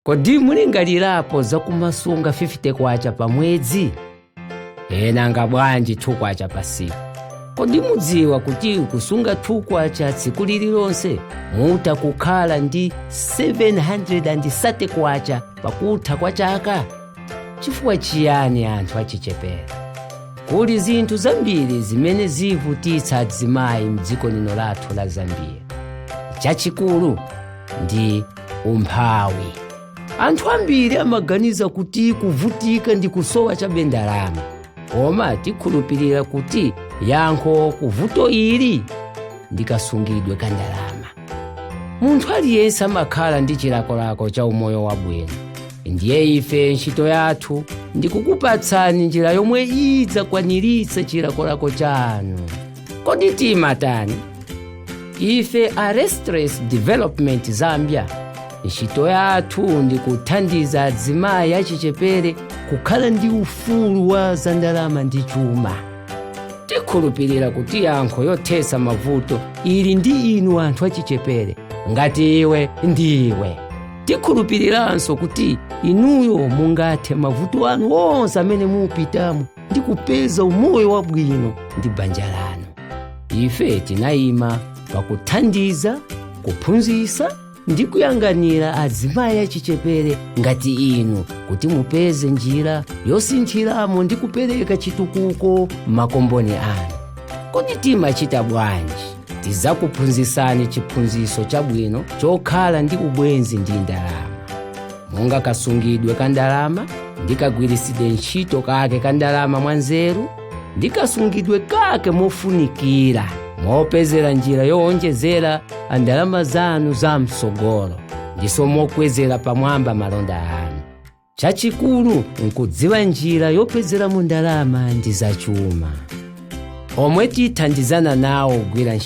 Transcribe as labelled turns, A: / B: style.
A: Kodi mulingalirapo za kumasunga 50 kwacha pa mwezi? Nanga bwanji 2 kwacha pa siku? Kodi mudziwa kuti kusunga 2 kwacha tsiku lililonse mutakukhala ndi 730 kwacha pakutha kwa chaka? Chifukwa chiyani anthu achichepere? Kuli zinthu zambiri zimene zivutitsa azimayi mdziko lino lathu la Zambia. Chachikulu ndi umphawi. Anthu ambiri amaganiza kuti kuvutika ndi kusowa cha ndalama, koma tikhulupirira kuti yankho kuvuto ili ndikasungidwe ka ndalama. Munthu aliyense amakhala ndi chilakolako cha umoyo wabwino. Ndiye ife ntchito yathu ndikukupatsani njira yomwe idzakwaniritsa chilakolako chanu. Kodi timatani? Ife a Restless Development Zambia, ntchito yathu ndikuthandiza azimayi achichepere kukhala ndi ufulu wa za ndalama ndi chuma. Tikhulupirira kuti yankho yothetsa mavuto ili ndi inu anthu achichepere ngati iwe ndiwe. Tikhulupiriranso kuti inuyo mungathe mavuto anu onse amene mupitamo ndi kupeza umoyo wabwino ndi banja lanu. Ife tinayima pakuthandiza, kuphunzitsa ndi kuyang'anira azimayi achichepere ngati inu kuti mupeze njira yosinthiramo ndi kupereka chitukuko m'makomboni anu. Kodi timachita bwanji? Tizakuphunzitsani chiphunzitso chabwino chokhala ndi ubwenzi ndi ndalama. Monga kasungidwe ka ndalama ndi kagwiritsidwe ntchito kake ka ndalama mwanzeru, ndi kasungidwe kake mofunikira mopezera njira yowonjezera ndalama zanu za msogolo ndiso mokwezera pamwamba malonda anu. Chachikulu nkudziwa njira yopezera mu ndalama ndi zachuma omwe tithandizana nawo kugwira